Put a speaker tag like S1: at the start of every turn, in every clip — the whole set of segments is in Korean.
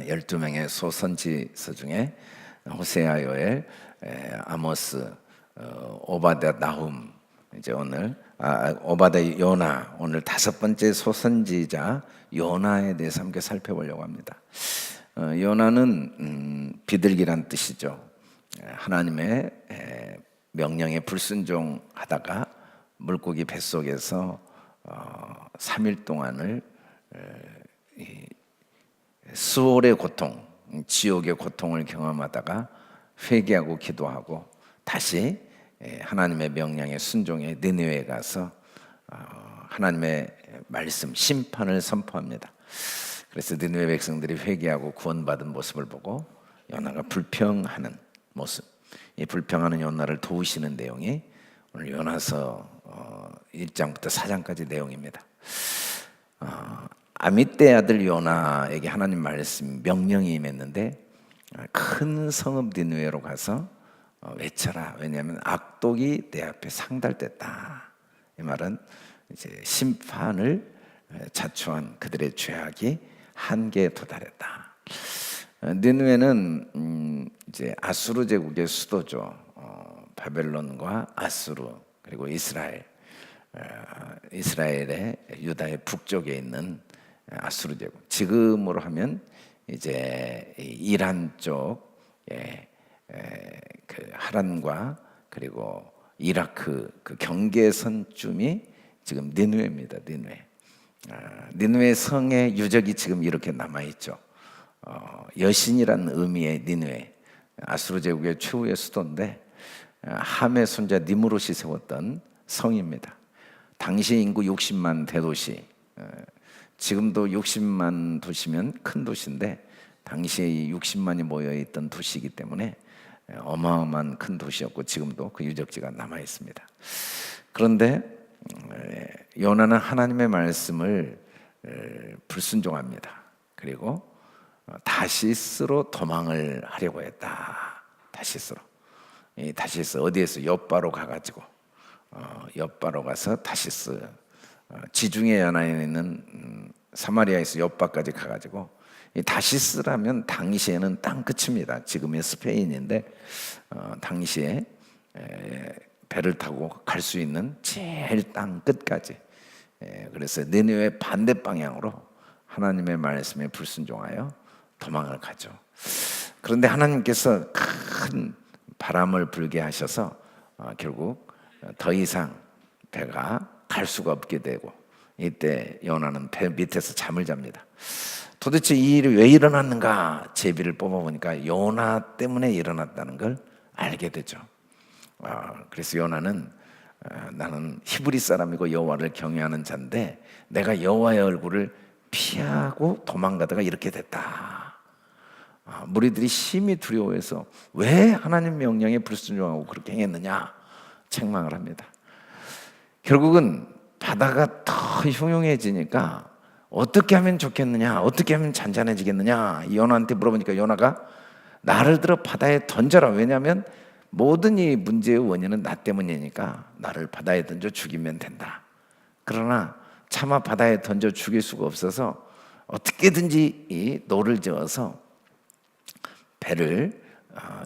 S1: 12명의 소선지서 중에 호세아, 요엘, 아모스, 오바댜, 나훔, 이제 오늘 오바댜, 요나, 오늘 5번째 소선지자 요나에 대해서 함께 살펴보려고 합니다. 요나는 비둘기란 뜻이죠. 하나님의 명령에 불순종하다가 물고기 뱃속에서 3일 동안을 수월의 고통, 지옥의 고통을 경험하다가 회개하고 기도하고 다시 하나님의 명령에 순종해 니느웨에 가서 하나님의 말씀, 심판을 선포합니다. 그래서 니느웨 백성들이 회개하고 구원받은 모습을 보고 요나가 불평하는 모습, 이 불평하는 요나를 도우시는 내용이 오늘 요나서 1장부터 4장까지 내용입니다. 아미떼 아들 요나에게 하나님 말씀 명령이 임했는데 큰 성읍 니느웨로 가서 외쳐라. 왜냐하면 악독이 내 앞에 상달됐다. 이 말은 이제 심판을 자초한 그들의 죄악이 한계에 도달했다. 니느웨는 이제 아수르 제국의 수도죠. 바벨론과 아수르 그리고 이스라엘의 유다의 북쪽에 있는 아수르 제국. 지금으로 하면 이제 이란 쪽에 그 하란과 그리고 이라크 그 경계선쯤이 지금 니느웨입니다. 니느웨 성의 유적이 지금 이렇게 남아 있죠. 여신이라는 의미의 니느웨, 아수르 제국의 최후의 수도인데 함의 손자 니무롯이 세웠던 성입니다. 당시 인구 60만 대도시, 지금도 60만 도시면 큰 도시인데 당시에 60만이 모여있던 도시이기 때문에 어마어마한 큰 도시였고 지금도 그 유적지가 남아 있습니다. 그런데 요나는 하나님의 말씀을 불순종합니다. 그리고 다시스로 도망을 하려고 했다. 다시스 어디에서 욥바로 가가지고 욥바로 가서 다시스 지중해 연안에 있는 사마리아에서 욥바까지 가가지고 이 다시스라면 당시에는 땅 끝입니다. 지금의 스페인인데 당시에 배를 타고 갈 수 있는 제일 땅 끝까지. 그래서 니느웨 반대 방향으로 하나님의 말씀에 불순종하여 도망을 가죠. 그런데 하나님께서 큰 바람을 불게 하셔서 결국 더 이상 배가 갈 수가 없게 되고 이때 요나는 배 밑에서 잠을 잡니다. 도대체 이 일이 왜 일어났는가 제비를 뽑아보니까 요나 때문에 일어났다는 걸 알게 되죠. 그래서 요나는 나는 히브리 사람이고 여호와를 경외하는 자인데 내가 여호와의 얼굴을 피하고 도망가다가 이렇게 됐다. 무리들이 심히 두려워해서 왜 하나님 명령에 불순종하고 그렇게 행했느냐 책망을 합니다. 결국은 바다가 더 흉흉해지니까 어떻게 하면 좋겠느냐, 어떻게 하면 잔잔해지겠느냐 요나한테 물어보니까 요나가 나를 들어 바다에 던져라. 왜냐하면 모든 이 문제의 원인은 나 때문이니까 나를 바다에 던져 죽이면 된다. 그러나 차마 바다에 던져 죽일 수가 없어서 어떻게든지 이 노를 저어서 배를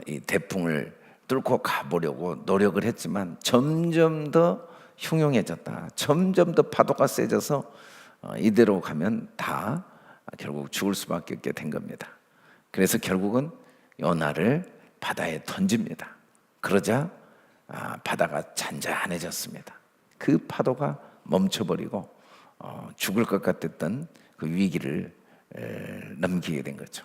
S1: 이 대풍을 뚫고 가보려고 노력을 했지만 점점 더 흉흉해졌다. 점점 더 파도가 세져서 이대로 가면 다 결국 죽을 수밖에 없게 된 겁니다. 그래서 결국은 요나를 바다에 던집니다. 그러자 바다가 잔잔해졌습니다. 그 파도가 멈춰버리고 죽을 것 같았던 그 위기를 넘기게 된 거죠.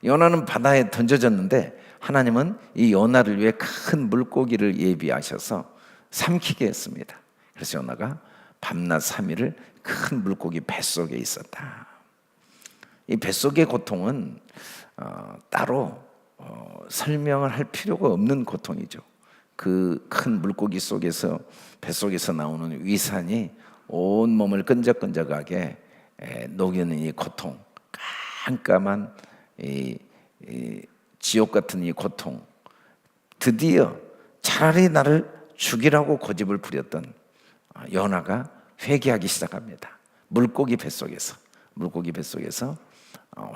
S1: 요나는 바다에 던져졌는데 하나님은 이 요나를 위해 큰 물고기를 예비하셔서 삼키게 했습니다. 그래서 요나가 밤낮 3일을 큰 물고기 뱃속에 있었다. 이 뱃속의 고통은 따로 설명을 할 필요가 없는 고통이죠. 그 큰 물고기 속에서 뱃속에서 나오는 위산이 온 몸을 끈적끈적하게 녹이는 이 고통, 깜깜한 이 지옥 같은 이 고통, 드디어 차라리 나를 죽이라고 고집을 부렸던 요나가 회개하기 시작합니다. 물고기 뱃속에서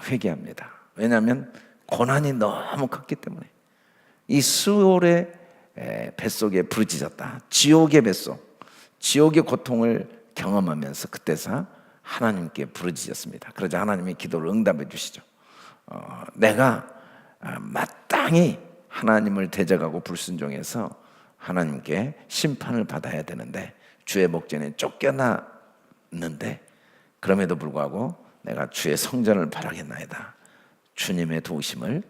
S1: 회개합니다. 왜냐하면 고난이 너무 컸기 때문에. 이 수월의 뱃속에 부르짖었다. 지옥의 뱃속, 지옥의 고통을 경험하면서 그때서 하나님께 부르짖었습니다. 그러자 하나님이 기도를 응답해 주시죠. 내가 마땅히 하나님을 대적하고 불순종해서 하나님께 심판을 받아야 되는데 주의 목전에 쫓겨났는데 그럼에도 불구하고 내가 주의 성전을 바라겠나이다. 주님의 도우심을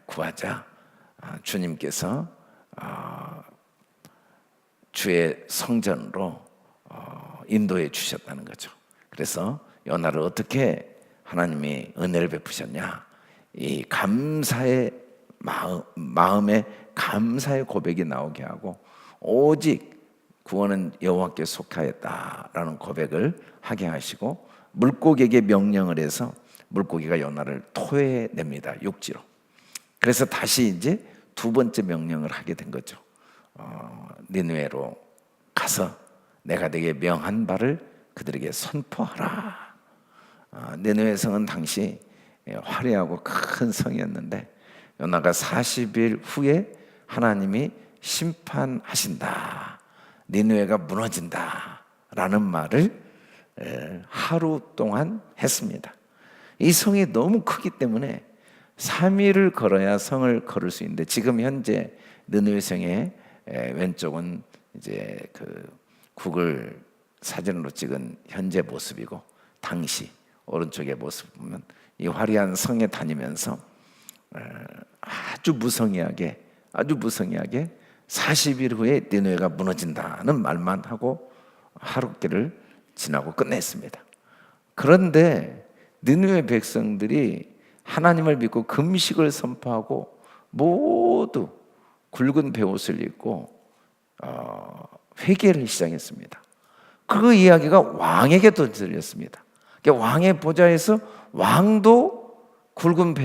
S1: 구하자. 주님께서 주의 성전으로 인도해 주셨다는 거죠. 그래서 요나를 어떻게 하나님이 은혜를 베푸셨냐? 이 감사의 마음에 감사의 고백이 나오게 하고 오직 구원은 여호와께 속하였다라는 고백을 하게 하시고 물고기에게 명령을 해서 물고기가 요나를 토해냅니다. 육지로. 그래서 다시 이제 두 번째 명령을 하게 된 거죠. 니느웨로 가서 내가 네게 명한 바를 그들에게 선포하라. 니느웨 성은 당시 화려하고 큰 성이었는데 요나가 40일 후에 하나님이 심판하신다. 니느웨가 무너진다라는 말을 하루 동안 했습니다. 이 성이 너무 크기 때문에 3일을 걸어야 성을 걸을 수 있는데 지금 현재 니느웨 성의 왼쪽은 이제 그 구글 사진으로 찍은 현재 모습이고 당시 오른쪽의 모습 보면 이 화려한 성에 다니면서 아주 무성의하게 40일 후에 니느웨가 무너진다는 말만 하고 하루길을 지나고 끝냈습니다. 그런데 니느웨 백성들이 하나님을 믿고 금식을 선포하고 모두 굵은 베옷을 입고 회개를 시작했습니다. 그 이야기가 왕에게도 들렸습니다. 왕의 보좌에서 왕도 굵은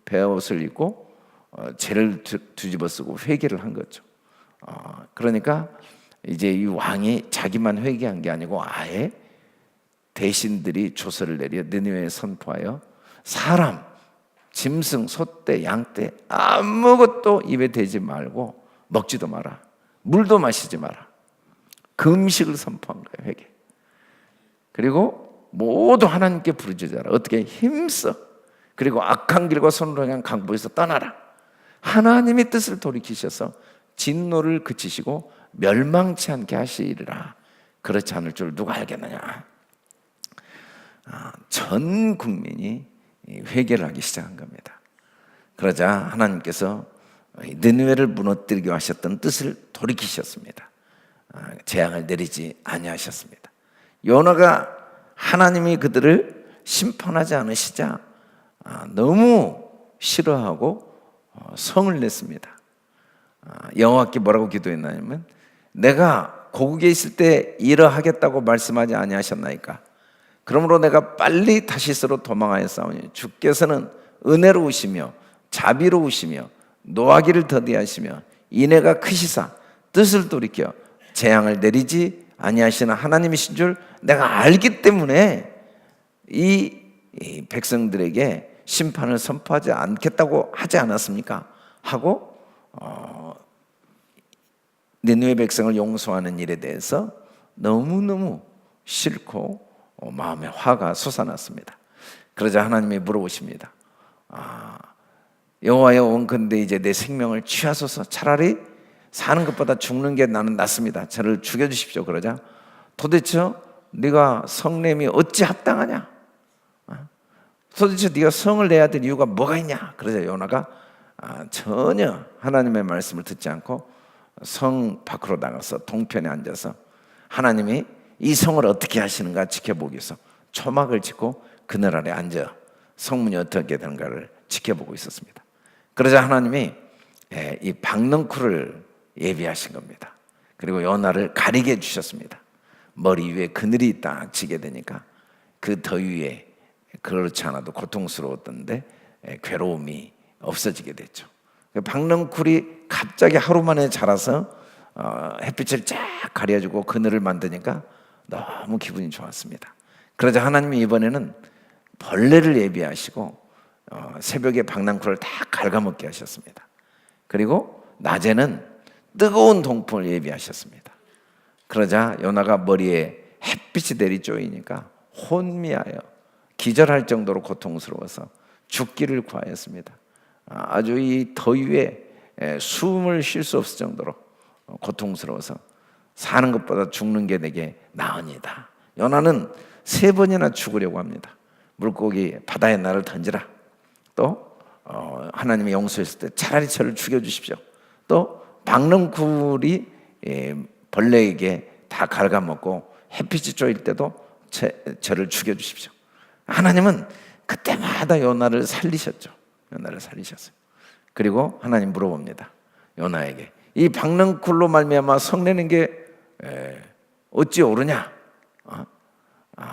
S1: 베옷을 입고 죄를 뒤집어쓰고 회개를 한 거죠. 그러니까 이제 이 왕이 자기만 회개한 게 아니고 아예 대신들이 조서를 내려 니느웨에 선포하여 사람, 짐승, 소떼, 양떼 아무것도 입에 대지 말고 먹지도 마라. 물도 마시지 마라. 금식을 선포한 거예요. 회개. 그리고 모두 하나님께 부르짖어라. 어떻게 힘써. 그리고 악한 길과 손으로 향한 강보에서 떠나라. 하나님의 뜻을 돌이키셔서 진노를 그치시고 멸망치 않게 하시리라. 그렇지 않을 줄 누가 알겠느냐. 전 국민이 회개를 하기 시작한 겁니다. 그러자 하나님께서 니느웨를 무너뜨리게 하셨던 뜻을 돌이키셨습니다. 재앙을 내리지 아니하셨습니다. 요나가 하나님이 그들을 심판하지 않으시자 너무 싫어하고 성을 냈습니다. 여호와께 뭐라고 기도했냐면 내가 고국에 있을 때 이러하겠다고 말씀하지 아니하셨나이까. 그러므로 내가 빨리 다시스로 도망하였사오니 주께서는 은혜로우시며 자비로우시며 노하기를 더디하시며 인애가 크시사 뜻을 돌이켜 재앙을 내리지 아니하시는 하나님이신 줄 내가 알기 때문에 이 백성들에게 심판을 선포하지 않겠다고 하지 않았습니까? 하고 니느웨 백성을 용서하는 일에 대해서 너무너무 싫고 마음에 화가 솟아났습니다. 그러자 하나님이 물어보십니다. 여호와여 원컨대 이제 내 생명을 취하소서. 차라리 사는 것보다 죽는 게 나는 낫습니다. 저를 죽여주십시오. 그러자 도대체 네가 성냄이 어찌 합당하냐? 도대체 네가 성을 내야 될 이유가 뭐가 있냐? 그러자 요나가 전혀 하나님의 말씀을 듣지 않고 성 밖으로 나가서 동편에 앉아서 하나님이 이 성을 어떻게 하시는가 지켜보기 위해서 초막을 짓고 그늘 아래 앉아 성문이 어떻게 되는가를 지켜보고 있었습니다. 그러자 하나님이 이 박넝쿨을 예비하신 겁니다. 그리고 요나를 가리게 해주셨습니다. 머리 위에 그늘이 딱 지게 되니까 그 더위에 그렇지 않아도 고통스러웠던데 괴로움이 없어지게 됐죠. 박넝쿨이 갑자기 하루 만에 자라서 햇빛을 쫙 가려주고 그늘을 만드니까 너무 기분이 좋았습니다. 그러자 하나님이 이번에는 벌레를 예비하시고 새벽에 박낭쿨을 다 갉아먹게 하셨습니다. 그리고 낮에는 뜨거운 동풍을 예비하셨습니다. 그러자 요나가 머리에 햇빛이 내리쬐이니까 혼미하여 기절할 정도로 고통스러워서 죽기를 구하였습니다. 아주 이 더위에 숨을 쉴 수 없을 정도로 고통스러워서 사는 것보다 죽는 게 내게 나으니다. 요나는 3번이나 죽으려고 합니다. 물고기 바다에 나를 던지라. 또 하나님이 용서했을 때 차라리 저를 죽여주십시오. 또 박넝쿨이 벌레에게 다 갉아먹고 햇빛이 쬐일 때도 저를 죽여주십시오. 하나님은 그때마다 요나를 살리셨죠. 요나를 살리셨어요. 그리고 하나님 물어봅니다. 요나에게 이 박넝쿨로 말미암아 성내는 게 어찌 오르냐?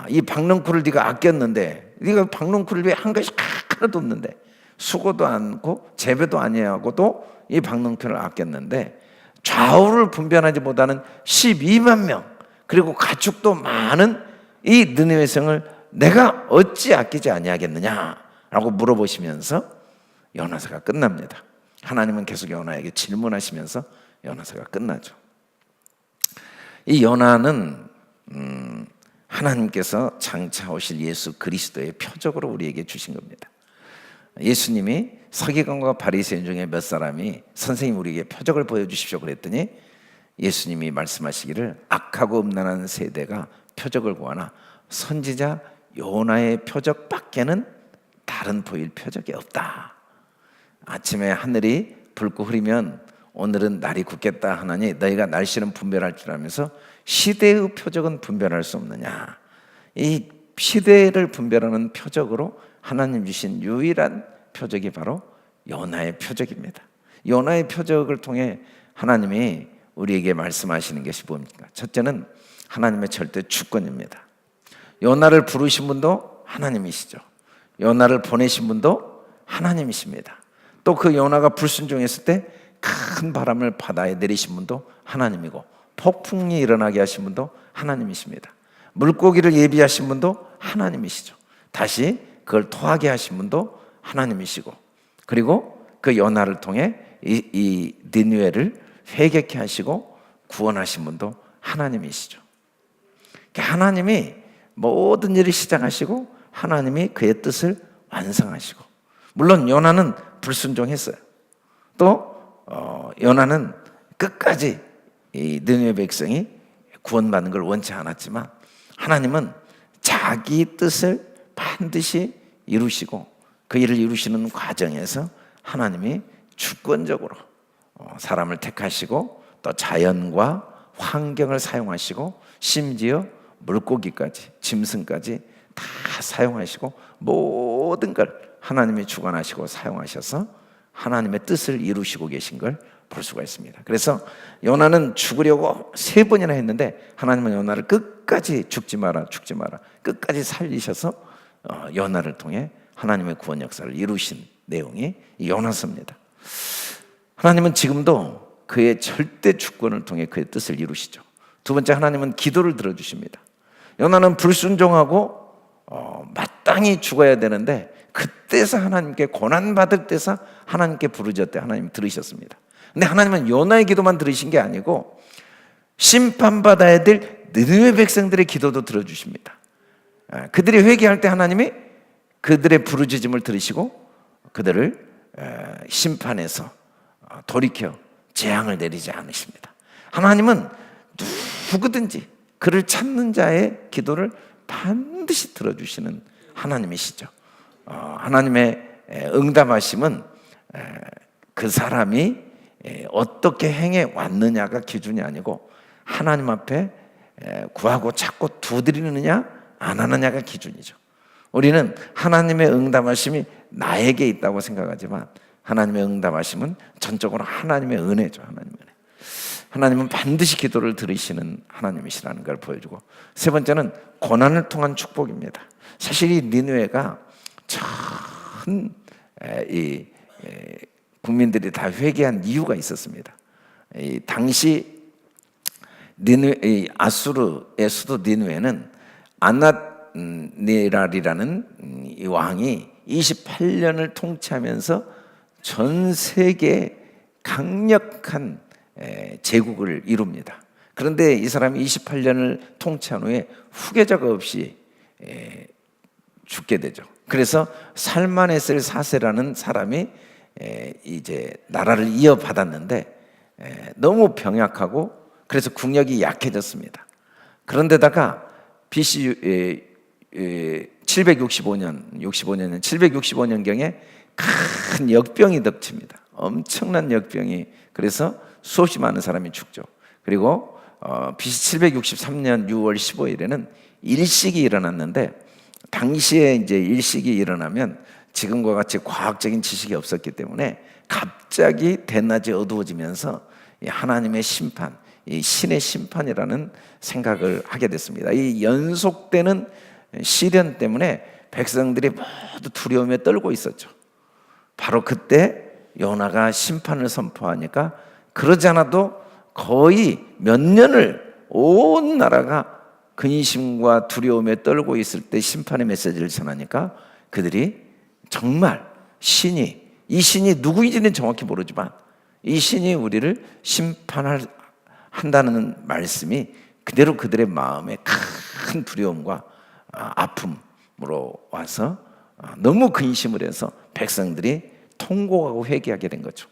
S1: 이 박넝쿨을 네가 아꼈는데, 네가 박넝쿨을 왜 한 것이 하나도 없는데, 수고도 않고 재배도 아니하고도 이 박넝쿨을 아꼈는데 좌우를 분별하지 못하는 12만 명, 그리고 가축도 많은 이 느느웨 성을 내가 어찌 아끼지 아니하겠느냐라고 물어보시면서 요나서가 끝납니다. 하나님은 계속 요나에게 질문하시면서 요나서가 끝나죠. 이 요나는 하나님께서 장차 오실 예수 그리스도의 표적으로 우리에게 주신 겁니다. 예수님이 서기관과 바리새인 중에 몇 사람이 선생님 우리에게 표적을 보여주십시오 그랬더니 예수님이 말씀하시기를 악하고 음란한 세대가 표적을 구하나 선지자 요나의 표적밖에는 다른 보일 표적이 없다. 아침에 하늘이 붉고 흐리면 오늘은 날이 굳겠다 하나니 너희가 날씨는 분별할 줄 알면서 시대의 표적은 분별할 수 없느냐. 이 시대를 분별하는 표적으로 하나님 주신 유일한 표적이 바로 요나의 표적입니다. 요나의 표적을 통해 하나님이 우리에게 말씀하시는 것이 뭡니까? 첫째는 하나님의 절대 주권입니다. 요나를 부르신 분도 하나님이시죠. 요나를 보내신 분도 하나님이십니다. 또 그 요나가 불순종했을 때 큰 바람을 바다에 내리신 분도 하나님이고 폭풍이 일어나게 하신 분도 하나님이십니다. 물고기를 예비하신 분도 하나님이시죠. 다시 그걸 토하게 하신 분도 하나님이시고, 그리고 그 요나를 통해 이 니느웨를 회개케 하시고 구원하신 분도 하나님이시죠. 하나님이 모든 일을 시작하시고 하나님이 그의 뜻을 완성하시고, 물론 요나는 불순종했어요. 또 요나는 끝까지 이 느느웨 백성이 구원받는 걸 원치 않았지만 하나님은 자기 뜻을 반드시 이루시고 그 일을 이루시는 과정에서 하나님이 주권적으로 사람을 택하시고 또 자연과 환경을 사용하시고 심지어 물고기까지 짐승까지 다 사용하시고 모든 걸 하나님이 주관하시고 사용하셔서 하나님의 뜻을 이루시고 계신 걸 볼 수가 있습니다. 그래서 요나는 죽으려고 3번이나 했는데 하나님은 요나를 끝까지 죽지 마라 끝까지 살리셔서 요나를 통해 하나님의 구원 역사를 이루신 내용이 이 요나서입니다. 하나님은 지금도 그의 절대 주권을 통해 그의 뜻을 이루시죠. 두 번째, 하나님은 기도를 들어주십니다. 요나는 불순종하고 마땅히 죽어야 되는데 그때서 하나님께 고난받을 때서 하나님께 부르짖을 때 하나님 들으셨습니다. 근데 하나님은 요나의 기도만 들으신 게 아니고 심판받아야 될 느느웨 백성들의 기도도 들어주십니다. 그들이 회개할 때 하나님이 그들의 부르짖음을 들으시고 그들을 심판해서 돌이켜 재앙을 내리지 않으십니다. 하나님은 누구든지 그를 찾는 자의 기도를 반드시 들어주시는 하나님이시죠. 하나님의 응답하심은 그 사람이 어떻게 행해 왔느냐가 기준이 아니고 하나님 앞에 구하고 찾고 두드리느냐 안 하느냐가 기준이죠. 우리는 하나님의 응답하심이 나에게 있다고 생각하지만 하나님의 응답하심은 전적으로 하나님의 은혜죠. 하나님의 은혜. 하나님은 반드시 기도를 들으시는 하나님이시라는 걸 보여주고, 세 번째는 고난을 통한 축복입니다. 사실 이 니느웨가 전 국민들이 다 회개한 이유가 있었습니다. 당시 아수르의 수도 니느웨는 네랄이라는 이 왕이 28년을 통치하면서 전 세계 강력한 제국을 이룹니다. 그런데 이 사람이 28년을 통치한 후에 후계자가 없이 죽게 되죠. 그래서 살마네셀 4세라는 사람이 이제 나라를 이어받았는데 너무 병약하고 그래서 국력이 약해졌습니다. 그런데다가 BC 765년경에 큰 역병이 덮칩니다. 엄청난 역병이, 그래서 수없이 많은 사람이 죽죠. 그리고 BC 763년 6월 15일에는 일식이 일어났는데, 당시에 이제 일식이 일어나면 지금과 같이 과학적인 지식이 없었기 때문에 갑자기 대낮이 어두워지면서 하나님의 심판, 이 신의 심판이라는 생각을 하게 됐습니다. 이 연속되는 시련 때문에 백성들이 모두 두려움에 떨고 있었죠. 바로 그때 요나가 심판을 선포하니까, 그러지 않아도 거의 몇 년을 온 나라가 근심과 두려움에 떨고 있을 때 심판의 메시지를 전하니까 그들이 정말 이 신이 누구인지는 정확히 모르지만 이 신이 우리를 심판한다는 말씀이 그대로 그들의 마음에 큰 두려움과 아픔으로 와서 너무 근심을 해서 백성들이 통곡하고 회개하게 된 거죠.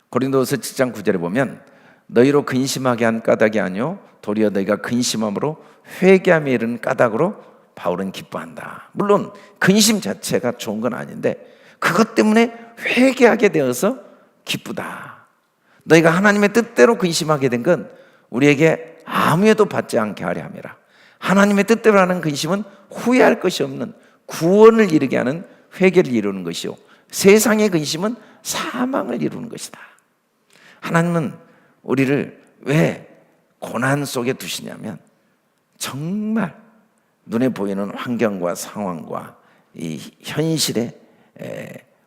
S1: 고린도서 7장 9절에 보면 너희로 근심하게 한 까닭이 아니요 도리어 너희가 근심함으로 회개함에 이르는 까닭으로 바울은 기뻐한다. 물론 근심 자체가 좋은 건 아닌데 그것 때문에 회개하게 되어서 기쁘다. 너희가 하나님의 뜻대로 근심하게 된 건 우리에게 아무 해도 받지 않게 하려 함이라. 하나님의 뜻대로 하는 근심은 후회할 것이 없는 구원을 이루게 하는 회개를 이루는 것이요, 세상의 근심은 사망을 이루는 것이다. 하나님은 우리를 왜 고난 속에 두시냐면 정말 눈에 보이는 환경과 상황과 이 현실의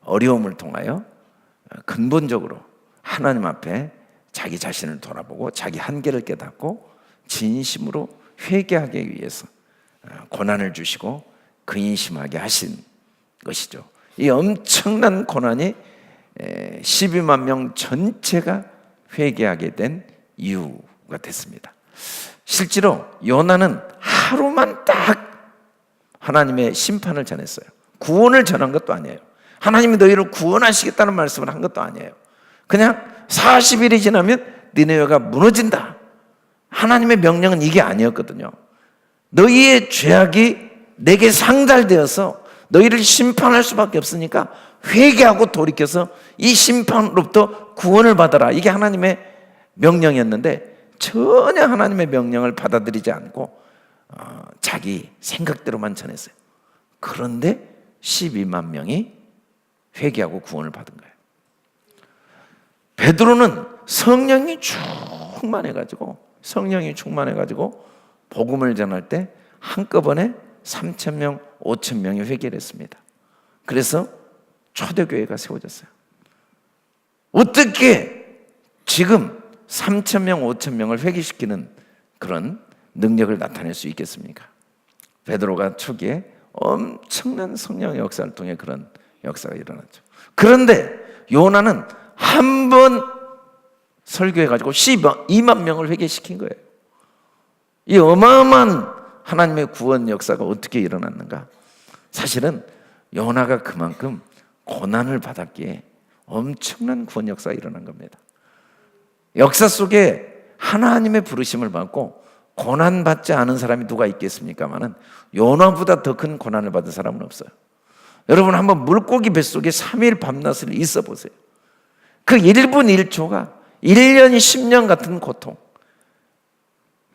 S1: 어려움을 통하여 근본적으로 하나님 앞에 자기 자신을 돌아보고 자기 한계를 깨닫고 진심으로 회개하기 위해서 고난을 주시고 근심하게 하신 것이죠. 이 엄청난 고난이 12만 명 전체가 회개하게 된 이유가 됐습니다. 실제로 요나는 하루만 딱 하나님의 심판을 전했어요. 구원을 전한 것도 아니에요. 하나님이 너희를 구원하시겠다는 말씀을 한 것도 아니에요. 그냥 40일이 지나면 니네웨가 무너진다. 하나님의 명령은 이게 아니었거든요. 너희의 죄악이 내게 상달되어서 너희를 심판할 수밖에 없으니까 회개하고 돌이켜서 이 심판으로부터 구원을 받아라. 이게 하나님의 명령이었는데 전혀 하나님의 명령을 받아들이지 않고 자기 생각대로만 전했어요. 그런데 12만 명이 회개하고 구원을 받은 거예요. 베드로는 성령이 충만해가지고 복음을 전할 때 한꺼번에 3,000명, 5,000명이 회개를 했습니다. 그래서 초대교회가 세워졌어요. 어떻게 지금 3,000명, 5,000명을 회개시키는 그런 능력을 나타낼 수 있겠습니까? 베드로가 초기에 엄청난 성령의 역사를 통해 그런 역사가 일어났죠. 그런데 요나는 한 번 설교해가지고 12만 명을 회개시킨 거예요. 이 어마어마한 하나님의 구원 역사가 어떻게 일어났는가? 사실은 요나가 그만큼 고난을 받았기에 엄청난 구원 역사가 일어난 겁니다. 역사 속에 하나님의 부르심을 받고 고난받지 않은 사람이 누가 있겠습니까마는 요나보다 더 큰 고난을 받은 사람은 없어요. 여러분 한번 물고기 뱃속에 3일 밤낮을 있어 보세요. 그 1분 1초가 1년 10년 같은 고통,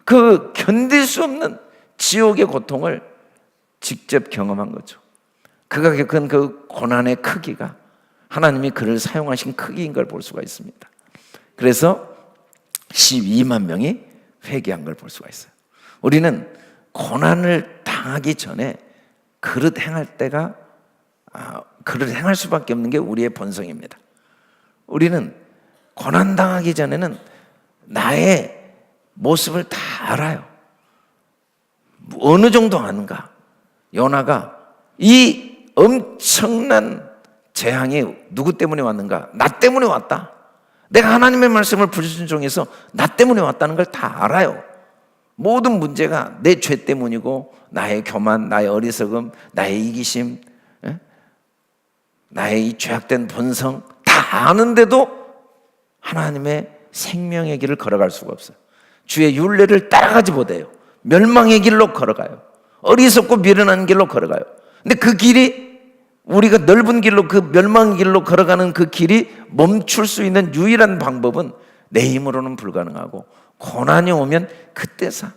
S1: 그 견딜 수 없는 지옥의 고통을 직접 경험한 거죠. 그가 겪은 그 고난의 크기가 하나님이 그를 사용하신 크기인 걸 볼 수가 있습니다. 그래서 12만 명이 회개한 걸 볼 수가 있어요. 우리는 고난을 당하기 전에 그릇 행할 수밖에 없는 게 우리의 본성입니다. 우리는 고난 당하기 전에는 나의 모습을 다 알아요. 어느 정도 아는가? 요나가 이 엄청난 재앙이 누구 때문에 왔는가? 나 때문에 왔다. 내가 하나님의 말씀을 불순종해서 나 때문에 왔다는 걸 다 알아요. 모든 문제가 내 죄 때문이고 나의 교만, 나의 어리석음, 나의 이기심, 나의 이 죄악된 본성 다 아는데도 하나님의 생명의 길을 걸어갈 수가 없어요. 주의 율례를 따라가지 못해요. 멸망의 길로 걸어가요. 어리석고 미련한 길로 걸어가요. 근데 그 길이 우리가 넓은 길로, 그 멸망의 길로 걸어가는 그 길이 멈출 수 있는 유일한 방법은 내 힘으로는 불가능하고 고난이 오면 그때사.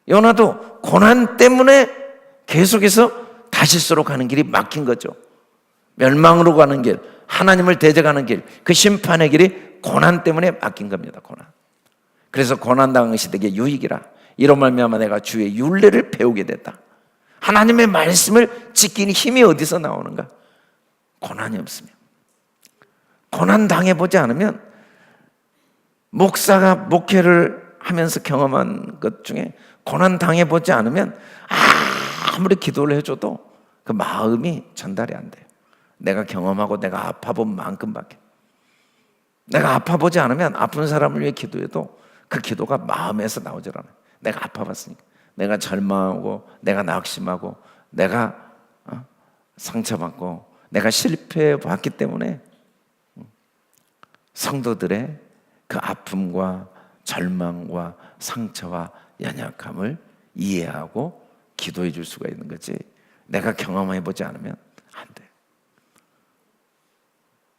S1: 요나도 고난 때문에 계속해서 다시스로 가는 길이 막힌 거죠. 멸망으로 가는 길, 하나님을 대적하는 길, 그 심판의 길이 고난 때문에 막힌 겁니다. 고난. 그래서 고난당한 것이 되게 유익이라. 이런 말미암아 내가 주의 율례를 배우게 됐다. 하나님의 말씀을 지키는 힘이 어디서 나오는가? 고난이 없으면. 고난 당해보지 않으면, 목사가 목회를 하면서 경험한 것 중에 고난 당해보지 않으면 아무리 기도를 해줘도 그 마음이 전달이 안 돼요. 내가 경험하고 내가 아파본 만큼밖에. 내가 아파보지 않으면 아픈 사람을 위해 기도해도 그 기도가 마음에서 나오질 않아요. 내가 아파봤으니까. 내가 절망하고 내가 낙심하고 내가 상처받고 내가 실패해봤기 때문에 성도들의 그 아픔과 절망과 상처와 연약함을 이해하고 기도해 줄 수가 있는 거지, 내가 경험해보지 않으면 안 돼요.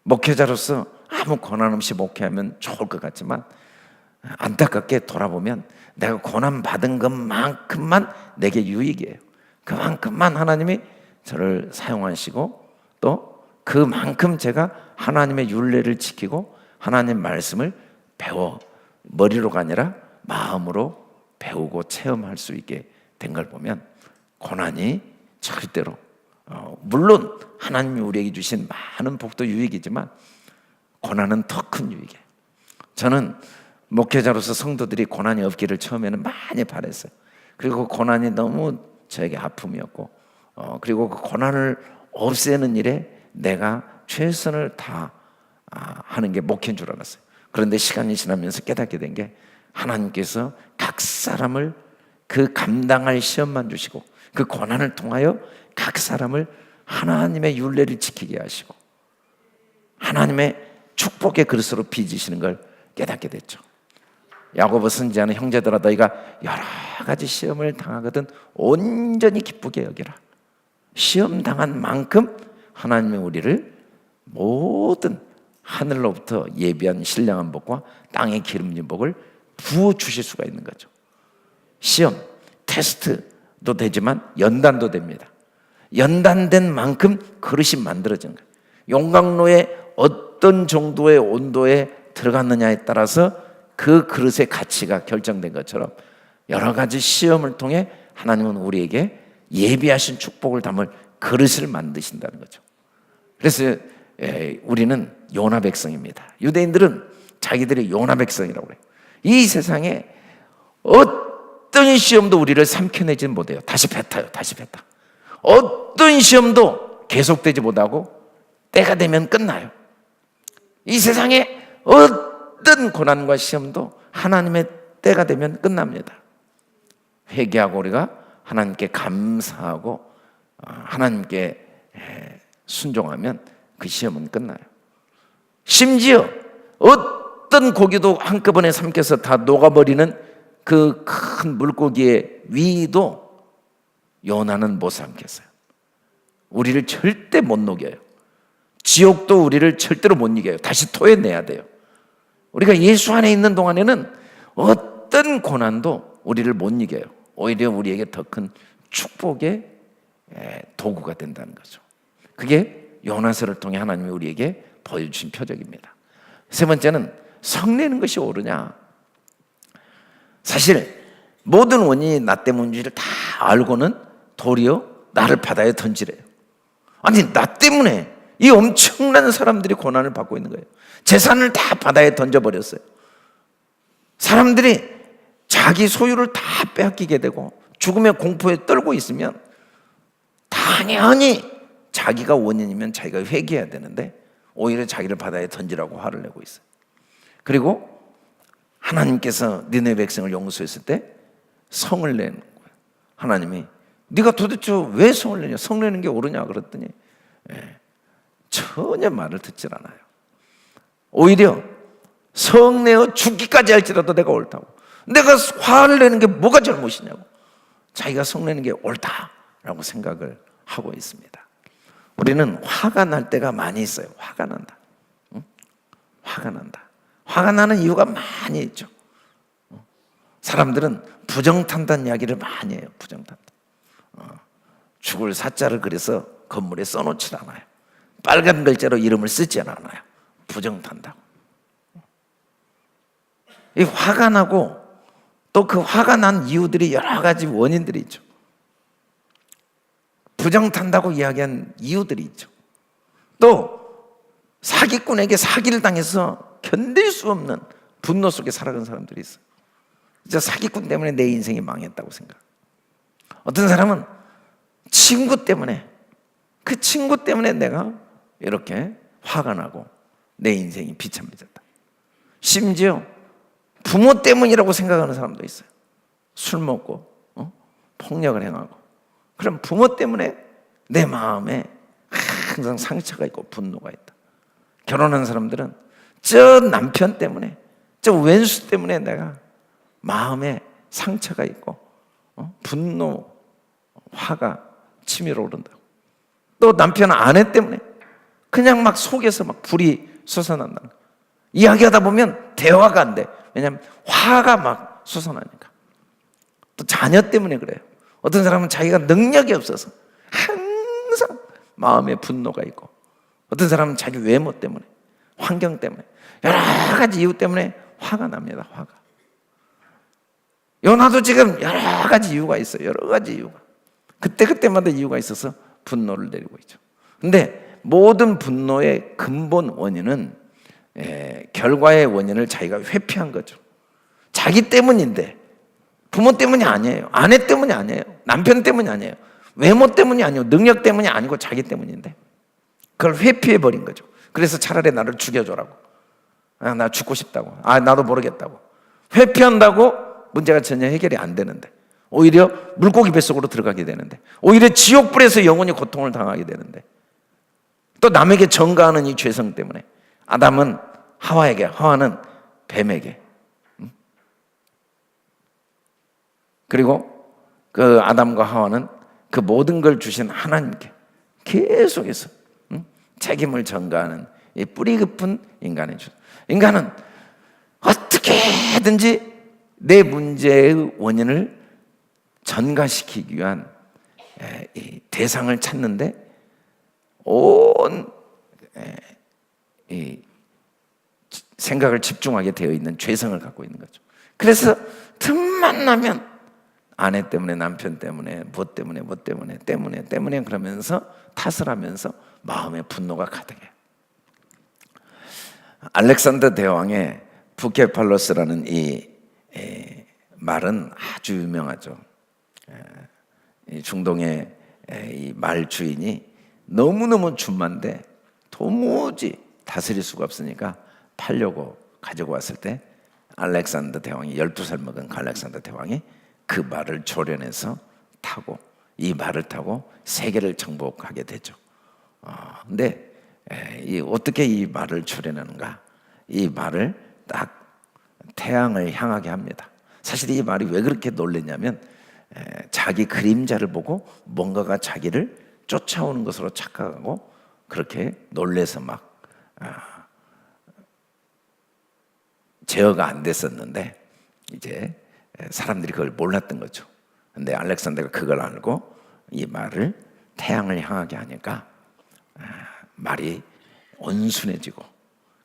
S1: 목회자로서 아무 고난 없이 목회하면 좋을 것 같지만 안타깝게 돌아보면 내가 고난 받은 것만큼만 내게 유익이에요. 그만큼만 하나님이 저를 사용하시고 또 그만큼 제가 하나님의 율례를 지키고 하나님 말씀을 배워 머리로가 아니라 마음으로 배우고 체험할 수 있게 된 걸 보면 고난이 절대로 물론 하나님이 우리에게 주신 많은 복도 유익이지만 고난은 더 큰 유익이에요. 저는 목회자로서 성도들이 고난이 없기를 처음에는 많이 바랬어요. 그리고 고난이 너무 저에게 아픔이었고 그리고 그 고난을 없애는 일에 내가 최선을 다 하는 게 목회인 줄 알았어요. 그런데 시간이 지나면서 깨닫게 된 게 하나님께서 각 사람을 그 감당할 시험만 주시고 그 고난을 통하여 각 사람을 하나님의 율례를 지키게 하시고 하나님의 축복의 그릇으로 빚으시는 걸 깨닫게 됐죠. 야고보 선지자는 형제들아 너희가 여러 가지 시험을 당하거든 온전히 기쁘게 여기라. 시험 당한 만큼 하나님이 우리를 모든 하늘로부터 예비한 신령한 복과 땅의 기름진 복을 부어 주실 수가 있는 거죠. 시험, 테스트도 되지만 연단도 됩니다. 연단된 만큼 그릇이 만들어지는 거예요. 용광로에 어떤 정도의 온도에 들어갔느냐에 따라서 그 그릇의 가치가 결정된 것처럼 여러 가지 시험을 통해 하나님은 우리에게 예비하신 축복을 담을 그릇을 만드신다는 거죠. 그래서 우리는 요나 백성입니다. 유대인들은 자기들이 요나 백성이라고 해요. 이 세상에 어떤 시험도 우리를 삼켜내지 못해요. 다시 뱉어요. 다시 뱉어. 어떤 시험도 계속되지 못하고 때가 되면 끝나요. 이 세상에 어떤 고난과 시험도 하나님의 때가 되면 끝납니다. 회개하고 우리가 하나님께 감사하고 하나님께 순종하면 그 시험은 끝나요. 심지어 어떤 고기도 한꺼번에 삼켜서 다 녹아버리는 그 큰 물고기의 위도 요나는 못 삼켰어요. 우리를 절대 못 녹여요. 지옥도 우리를 절대로 못 이겨요. 다시 토해내야 돼요. 우리가 예수 안에 있는 동안에는 어떤 고난도 우리를 못 이겨요. 오히려 우리에게 더 큰 축복의 도구가 된다는 거죠. 그게 요나서를 통해 하나님이 우리에게 보여주신 표적입니다. 세 번째는 성내는 것이 옳으냐. 사실 모든 원인이 나 때문인지를 다 알고는 도리어 나를 바다에 던지래요. 아니 나 때문에 이 엄청난 사람들이 고난을 받고 있는 거예요. 재산을 다 바다에 던져버렸어요. 사람들이 자기 소유를 다 빼앗기게 되고 죽음의 공포에 떨고 있으면 당연히 자기가 원인이면 자기가 회개해야 되는데 오히려 자기를 바다에 던지라고 화를 내고 있어요. 그리고 하나님께서 니네 백성을 용서했을 때 성을 내는 거예요. 하나님이 네가 도대체 왜 성을 내냐? 성 내는 게 옳으냐? 그랬더니 전혀 말을 듣질 않아요. 오히려 성 내어 죽기까지 할지라도 내가 옳다고, 내가 화를 내는 게 뭐가 잘못이냐고, 자기가 성 내는 게 옳다라고 생각을 하고 있습니다. 우리는 화가 날 때가 많이 있어요. 화가 난다. 응? 화가 난다. 화가 나는 이유가 많이 있죠. 사람들은 부정탄단 이야기를 많이 해요. 부정탄단. 죽을 사자를 그래서 건물에 써놓질 않아요. 빨간 글자로 이름을 쓰지 않아요. 부정탄다고. 이 화가 나고 또 그 화가 난 이유들이 여러 가지 원인들이 있죠. 부정탄다고 이야기한 이유들이 있죠. 또 사기꾼에게 사기를 당해서 견딜 수 없는 분노 속에 살아가는 사람들이 있어요. 진짜 사기꾼 때문에 내 인생이 망했다고 생각. 어떤 사람은 친구 때문에, 그 친구 때문에 내가 이렇게 화가 나고 내 인생이 비참해졌다. 심지어 부모 때문이라고 생각하는 사람도 있어요. 술 먹고 폭력을 행하고, 그럼 부모 때문에 내 마음에 항상 상처가 있고 분노가 있다. 결혼한 사람들은 저 남편 때문에, 저 왼수 때문에 내가 마음에 상처가 있고 분노, 화가 치밀어 오른다고. 또 남편 아내 때문에 그냥 막 속에서 막 불이 솟아난다는 거예요. 이야기하다 보면 대화가 안 돼. 왜냐하면 화가 막 솟아나니까. 또 자녀 때문에 그래요. 어떤 사람은 자기가 능력이 없어서 항상 마음에 분노가 있고, 어떤 사람은 자기 외모 때문에, 환경 때문에, 여러 가지 이유 때문에 화가 납니다. 화가. 요나도 지금 여러 가지 이유가 있어요. 여러 가지 이유가. 그때마다 이유가 있어서 분노를 내리고 있죠. 근데 모든 분노의 근본 원인은 결과의 원인을 자기가 회피한 거죠. 자기 때문인데, 부모 때문이 아니에요. 아내 때문이 아니에요. 남편 때문이 아니에요. 외모 때문이 아니고, 능력 때문이 아니고 자기 때문인데 그걸 회피해버린 거죠. 그래서 차라리 나를 죽여줘라고, 나 죽고 싶다고, 나도 모르겠다고 회피한다고 문제가 전혀 해결이 안 되는데, 오히려 물고기 뱃속으로 들어가게 되는데, 오히려 지옥불에서 영원히 고통을 당하게 되는데, 또 남에게 전가하는 이 죄성 때문에 아담은 하와에게, 하와는 뱀에게, 그리고 그 아담과 하와는 그 모든 걸 주신 하나님께 계속해서 책임을 전가하는 이 뿌리 깊은 인간이죠. 인간은 어떻게든지 내 문제의 원인을 전가시키기 위한 이 대상을 찾는데 온 이 생각을 집중하게 되어 있는 죄성을 갖고 있는 거죠. 그래서 틈만 나면 아내 때문에, 남편 때문에, 뭐 때문에 그러면서 탓을 하면서 마음에 분노가 가득해요. 알렉산더 대왕의 부케팔로스라는 이 말은 아주 유명하죠. 이 중동의 이 말 주인이 너무너무 준만데 도무지 다스릴 수가 없으니까 팔려고 가지고 왔을 때, 알렉산더 대왕이 12살 먹은 그 알렉산더 대왕이 그 말을 조련해서 타고, 이 말을 타고 세계를 정복하게 되죠. 근데 어떻게 이 말을 조련하는가? 이 말을 딱 태양을 향하게 합니다. 사실 이 말이 왜 그렇게 놀랐냐면, 자기 그림자를 보고 뭔가가 자기를 쫓아오는 것으로 착각하고 그렇게 놀래서 막 제어가 안 됐었는데, 이제 사람들이 그걸 몰랐던 거죠. 근데 알렉산더가 그걸 알고 이 말을 태양을 향하게 하니까 말이 온순해지고,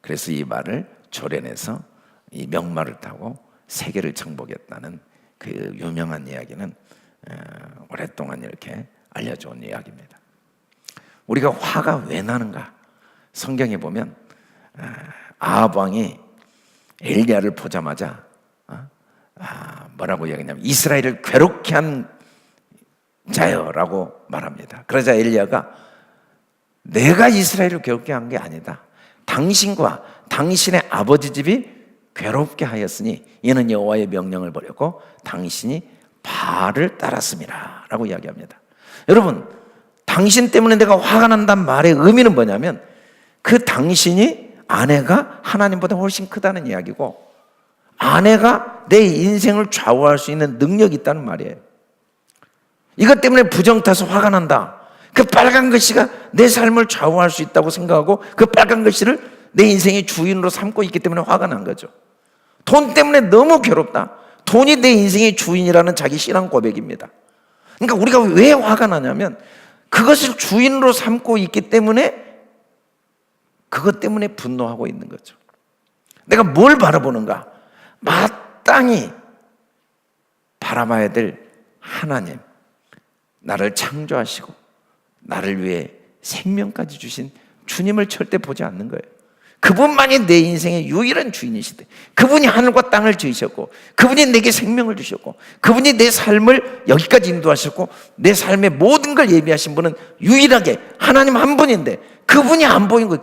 S1: 그래서 이 말을 조련해서 이 명말을 타고 세계를 정복했다는 그 유명한 이야기는 오랫동안 이렇게 알려져 온 이야기입니다. 우리가 화가 왜 나는가? 성경에 보면 아합 왕이 엘리야를 보자마자 뭐라고 이야기하냐면, 이스라엘을 괴롭게 한 자여라고 말합니다. 그러자 엘리야가 내가 이스라엘을 괴롭게 한 게 아니다. 당신과 당신의 아버지 집이 괴롭게 하였으니 이는 여호와의 명령을 버렸고 당신이 바알을 따랐습니다 라고 이야기합니다. 여러분, 당신 때문에 내가 화가 난다는 말의 의미는 뭐냐면 그 당신이 아내가 하나님보다 훨씬 크다는 이야기고 아내가 내 인생을 좌우할 수 있는 능력이 있다는 말이에요. 이것 때문에 부정타서 화가 난다. 그 빨간 글씨가 내 삶을 좌우할 수 있다고 생각하고 그 빨간 글씨를 내 인생의 주인으로 삼고 있기 때문에 화가 난 거죠. 돈 때문에 너무 괴롭다. 돈이 내 인생의 주인이라는 자기 신앙 고백입니다. 그러니까 우리가 왜 화가 나냐면 그것을 주인으로 삼고 있기 때문에 그것 때문에 분노하고 있는 거죠. 내가 뭘 바라보는가? 마땅히 바라봐야 될 하나님, 나를 창조하시고 나를 위해 생명까지 주신 주님을 절대 보지 않는 거예요. 그분만이 내 인생의 유일한 주인이시대. 그분이 하늘과 땅을 지으셨고 그분이 내게 생명을 주셨고 그분이 내 삶을 여기까지 인도하셨고 내 삶의 모든 걸 예비하신 분은 유일하게 하나님 한 분인데 그분이 안 보인 거예요.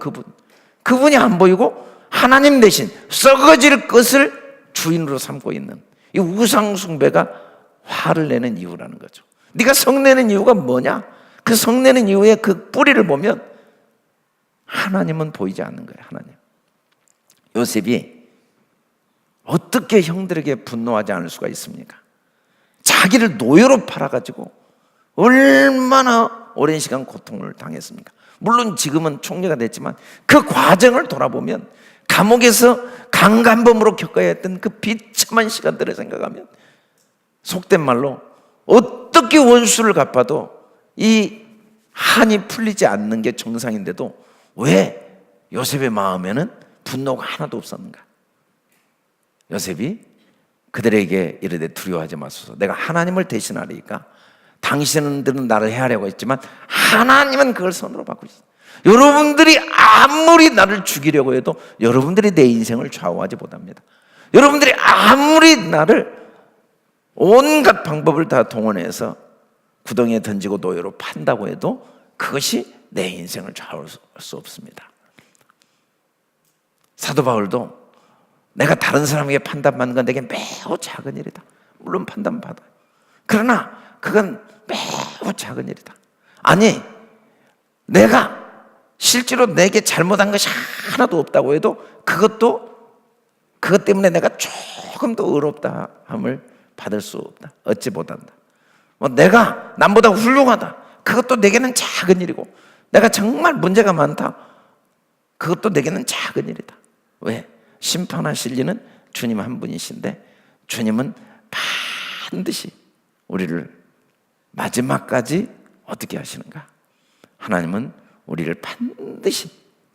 S1: 그분이 안 보이고 하나님 대신 썩어질 것을 주인으로 삼고 있는 이 우상 숭배가 화를 내는 이유라는 거죠. 네가 성내는 이유가 뭐냐? 그 성내는 이유의 그 뿌리를 보면 하나님은 보이지 않는 거예요. 하나님. 요셉이 어떻게 형들에게 분노하지 않을 수가 있습니까? 자기를 노예로 팔아가지고 얼마나 오랜 시간 고통을 당했습니까? 물론 지금은 총리가 됐지만 그 과정을 돌아보면 감옥에서 강간범으로 겪어야 했던 그 비참한 시간들을 생각하면 속된 말로 어떻게 원수를 갚아도 이 한이 풀리지 않는 게 정상인데도 왜 요셉의 마음에는 분노가 하나도 없었는가? 요셉이 그들에게 이르되 두려워하지 마소서. 내가 하나님을 대신하리니까 당신들은 나를 해하려고 했지만 하나님은 그걸 선으로 받고 있어요. 여러분들이 아무리 나를 죽이려고 해도 여러분들이 내 인생을 좌우하지 못합니다. 여러분들이 아무리 나를 온갖 방법을 다 동원해서 구덩이에 던지고 노예로 판다고 해도 그것이 내 인생을 좌우할 수 없습니다. 사도 바울도 내가 다른 사람에게 판단받는 건 내게 매우 작은 일이다. 물론 판단받아요. 그러나 그건 매우 작은 일이다. 아니, 내가 실제로 내게 잘못한 것이 하나도 없다고 해도 그것 때문에 내가 조금 더 의롭다 함을 받을 수 없다. 얻지 못한다. 내가 남보다 훌륭하다. 그것도 내게는 작은 일이고 내가 정말 문제가 많다. 그것도 내게는 작은 일이다. 왜? 심판하실 이는 주님 한 분이신데 주님은 반드시 우리를 마지막까지 어떻게 하시는가? 하나님은 우리를 반드시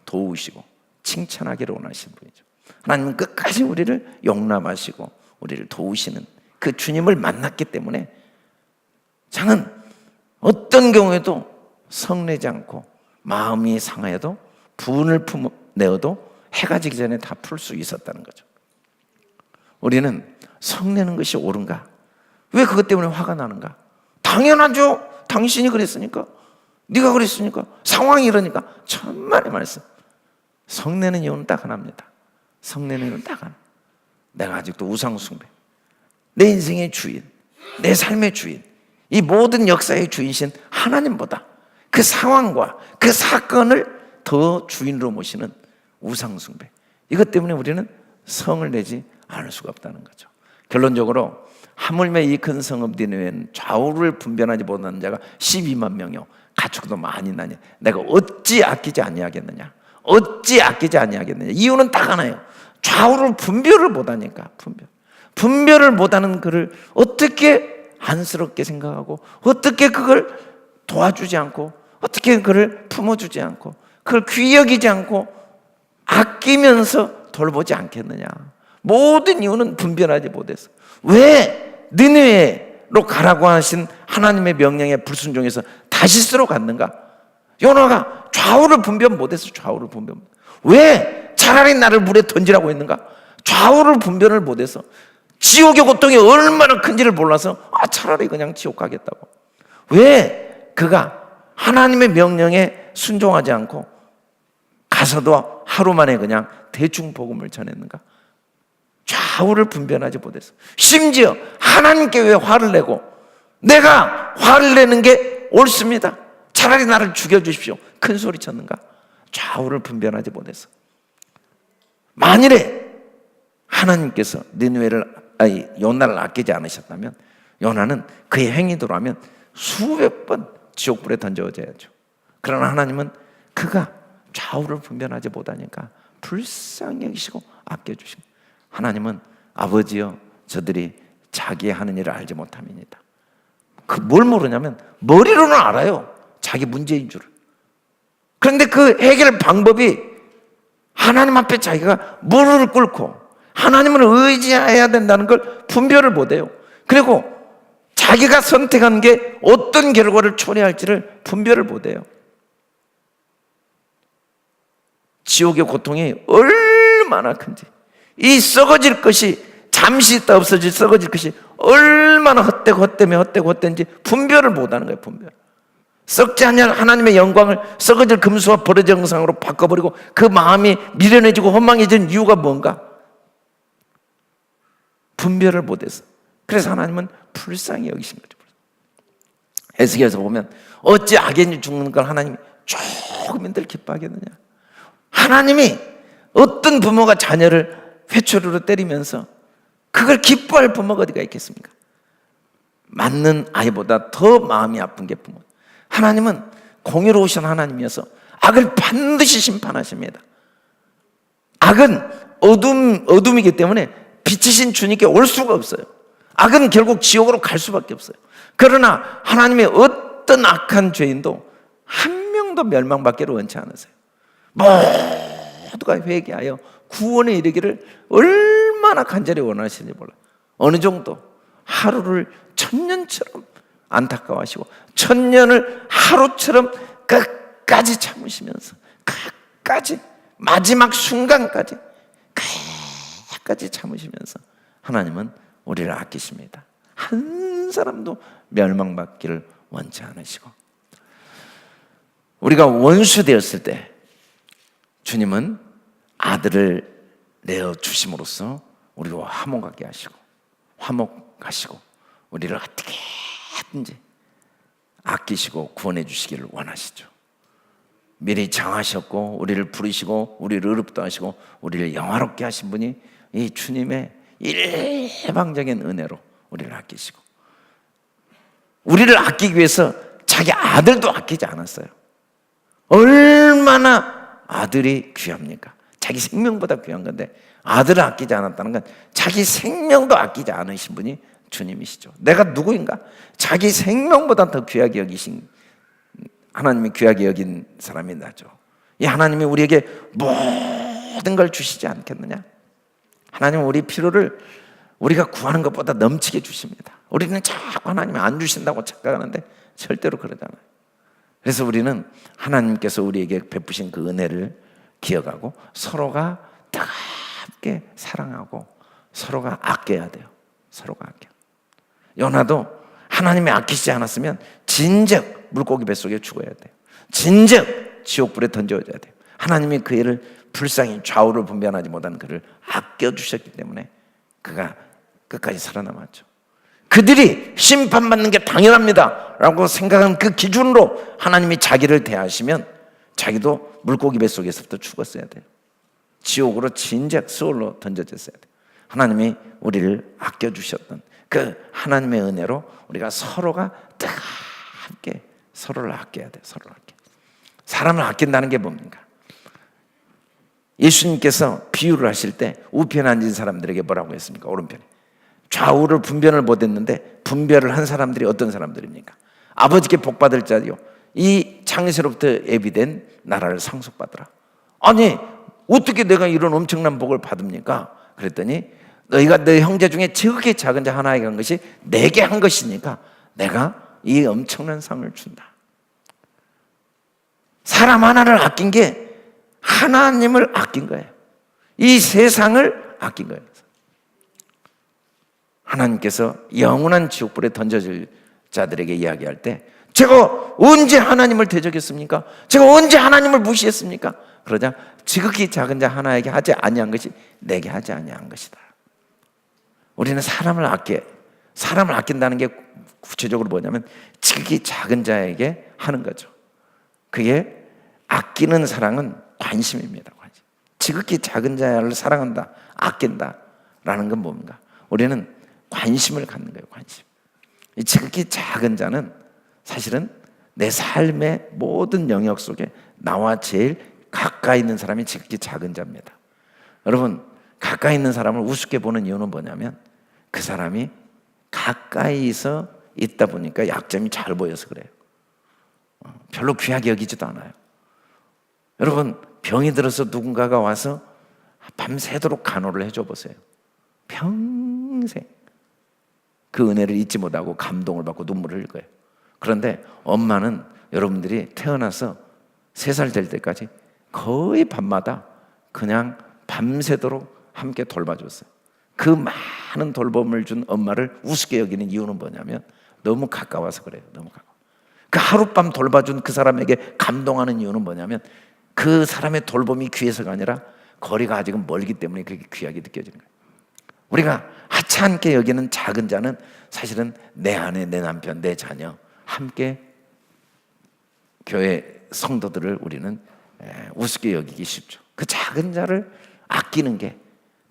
S1: 도우시고 칭찬하기를 원하시는 분이죠. 하나님은 끝까지 우리를 용납하시고 우리를 도우시는 그 주님을 만났기 때문에 저는 어떤 경우에도 성내지 않고 마음이 상하여도 분을 내어도 해가 지기 전에 다 풀 수 있었다는 거죠. 우리는 성내는 것이 옳은가? 왜 그것 때문에 화가 나는가? 당연하죠. 당신이 그랬으니까, 네가 그랬으니까, 상황이 이러니까. 천만의 말씀. 성내는 이유는 딱 하나입니다. 성내는 이유는 딱 하나. 내가 아직도 우상숭배, 내 인생의 주인, 내 삶의 주인, 이 모든 역사의 주인이신 하나님보다 그 상황과 그 사건을 더 주인으로 모시는 우상숭배, 이것 때문에 우리는 성을 내지 않을 수가 없다는 거죠. 결론적으로 하물며 이 큰 성읍 니느웨는 좌우를 분별하지 못하는 자가 12만 명이요 가축도 많이 나니 내가 어찌 아끼지 아니하겠느냐? 어찌 아끼지 아니하겠느냐? 이유는 딱 하나예요. 좌우를 분별을 못하니까. 분별을 못하는 그를 어떻게 안쓰럽게 생각하고 어떻게 그걸 도와주지 않고 어떻게 그를 품어주지 않고 그걸 귀히 여기지 않고 아끼면서 돌보지 않겠느냐? 모든 이유는 분별하지 못해서. 왜 니느웨로 가라고 하신 하나님의 명령에 불순종해서 다시스로 갔는가? 요나가 좌우를 분별 못해서 좌우를 분별 못해서. 왜 차라리 나를 물에 던지라고 했는가? 좌우를 분별을 못해서. 지옥의 고통이 얼마나 큰지를 몰라서 차라리 그냥 지옥 가겠다고. 왜 그가 하나님의 명령에 순종하지 않고 가서도 하루 만에 그냥 대충 복음을 전했는가? 좌우를 분별하지 못해서, 심지어 하나님께 왜 화를 내고, 내가 화를 내는 게 옳습니다, 차라리 나를 죽여주십시오, 큰 소리 쳤는가? 좌우를 분별하지 못해서. 만일에 하나님께서 요나를 아끼지 않으셨다면 요나는 그의 행위대로 하면 수백 번 지옥불에 던져져야죠. 그러나 하나님은 그가 좌우를 분별하지 못하니까 불쌍히 여기시고 아껴주십니다. 하나님은 아버지여, 저들이 자기 하는 일을 알지 못함이니이다. 뭘 모르냐면 머리로는 알아요, 자기 문제인 줄을. 그런데 그 해결 방법이 하나님 앞에 자기가 무릎을 꿇고 하나님을 의지해야 된다는 걸 분별을 못해요. 그리고 자기가 선택한 게 어떤 결과를 초래할지를 분별을 못해요. 지옥의 고통이 얼마나 큰지, 이 썩어질 것이 잠시 있다 없어질 썩어질 것이 얼마나 헛되고 분별을 못하는 거예요. 분별. 썩지 않는 하나님의 영광을 썩어질 금수와 버려진 영상으로 바꿔버리고 그 마음이 미련해지고 허망해진 이유가 뭔가? 분별을 못해서. 그래서 하나님은 불쌍히 여기신 거죠. 에스겔에서 보면 어찌 악인이 죽는 걸 하나님이 조금인들 기뻐하겠느냐. 하나님이 어떤 부모가 자녀를 회초리로 때리면서 그걸 기뻐할 부모가 어디가 있겠습니까? 맞는 아이보다 더 마음이 아픈 게 부모. 하나님은 공의로우신 하나님이어서 악을 반드시 심판하십니다. 악은 어둠이기 때문에 빛이신 주님께 올 수가 없어요. 악은 결국 지옥으로 갈 수밖에 없어요. 그러나 하나님의 어떤 악한 죄인도 한 명도 멸망받기를 원치 않으세요. 모두가 회개하여 구원에 이르기를 얼마나 간절히 원하시는지 몰라. 어느 정도 하루를 천년처럼 안타까워하시고 천년을 하루처럼 끝까지 참으시면서, 끝까지 마지막 순간까지 끝까지 참으시면서 하나님은 우리를 아끼십니다. 한 사람도 멸망받기를 원치 않으시고, 우리가 원수 되었을 때 주님은 아들을 내어주심으로써 우리와 화목하게 하시고, 화목하시고 우리를 어떻게 하든지 아끼시고 구원해 주시기를 원하시죠. 미리 정하셨고 우리를 부르시고 우리를 의롭다 하시고 우리를 영화롭게 하신 분이 이 주님의 일방적인 은혜로 우리를 아끼시고, 우리를 아끼기 위해서 자기 아들도 아끼지 않았어요. 얼마나 아들이 귀합니까? 자기 생명보다 귀한 건데 아들을 아끼지 않았다는 건 자기 생명도 아끼지 않으신 분이 주님이시죠. 내가 누구인가? 자기 생명보다 더 귀하게 여기신, 하나님이 귀하게 여긴 사람이 나죠. 이 하나님이 우리에게 모든 걸 주시지 않겠느냐? 하나님은 우리 필요를 우리가 구하는 것보다 넘치게 주십니다. 우리는 자꾸 하나님이 안 주신다고 착각하는데 절대로 그러지 않아요. 그래서 우리는 하나님께서 우리에게 베푸신 그 은혜를 기억하고 서로가 뜨겁게 사랑하고 서로가 아껴야 돼요. 서로가 아껴. 요나도 하나님이 아끼시지 않았으면 진즉 물고기 뱃속에 죽어야 돼요. 진즉 지옥불에 던져져야 돼요. 하나님이 그 애를 불쌍히 좌우를 분별하지 못한 그를 아껴주셨기 때문에 그가 끝까지 살아남았죠. 그들이 심판받는 게 당연합니다 라고 생각한 그 기준으로 하나님이 자기를 대하시면 자기도 물고기 뱃속에서부터 죽었어야 돼요. 지옥으로 진작 스올로 던져졌어야 돼요. 하나님이 우리를 아껴주셨던 그 하나님의 은혜로 우리가 서로가 뜨겁게 서로를 아껴야 돼요. 서로를 아껴. 사람을 아낀다는 게 뭡니까? 예수님께서 비유를 하실 때 우편에 앉은 사람들에게 뭐라고 했습니까? 오른편에. 좌우를 분별을 못했는데 분별을 한 사람들이 어떤 사람들입니까? 아버지께 복받을 자요, 이 창세로부터 예비된 나라를 상속받으라. 아니 어떻게 내가 이런 엄청난 복을 받습니까? 그랬더니 너희가 너희 형제 중에 지극히 작은 자 하나에게 한 것이 내게 한 것이니까 내가 이 엄청난 상을 준다. 사람 하나를 아낀 게 하나님을 아낀 거예요. 이 세상을 아낀 거예요. 하나님께서 영원한 지옥불에 던져질 자들에게 이야기할 때 제가 언제 하나님을 대적했습니까? 제가 언제 하나님을 무시했습니까? 그러자 지극히 작은 자 하나에게 하지 아니한 것이 내게 하지 아니한 것이다. 우리는 사람을 아낀다는 게 구체적으로 뭐냐면 지극히 작은 자에게 하는 거죠. 그게 아끼는 사랑은 관심입니다. 관심. 지극히 작은 자를 사랑한다, 아낀다라는 건 뭡니까? 우리는 관심을 갖는 거예요. 관심. 이 지극히 작은 자는 사실은 내 삶의 모든 영역 속에 나와 제일 가까이 있는 사람이 지극히 작은 자입니다. 여러분, 가까이 있는 사람을 우습게 보는 이유는 뭐냐면 그 사람이 가까이서 있다 보니까 약점이 잘 보여서 그래요. 별로 귀하게 여기지도 않아요. 여러분, 병이 들어서 누군가가 와서 밤새도록 간호를 해줘 보세요. 평생 그 은혜를 잊지 못하고 감동을 받고 눈물을 흘릴 거예요. 그런데 엄마는 여러분들이 태어나서 3살 될 때까지 거의 밤마다 그냥 밤새도록 함께 돌봐줬어요. 그 많은 돌봄을 준 엄마를 우습게 여기는 이유는 뭐냐면 너무 가까워서 그래요. 너무 가까워. 그 하룻밤 돌봐준 그 사람에게 감동하는 이유는 뭐냐면 그 사람의 돌봄이 귀해서가 아니라 거리가 아직은 멀기 때문에 그게 귀하게 느껴지는 거예요. 우리가 하찮게 여기는 작은 자는 사실은 내 아내, 내 남편, 내 자녀 함께 교회 성도들을 우리는 우습게 여기기 쉽죠. 그 작은 자를 아끼는 게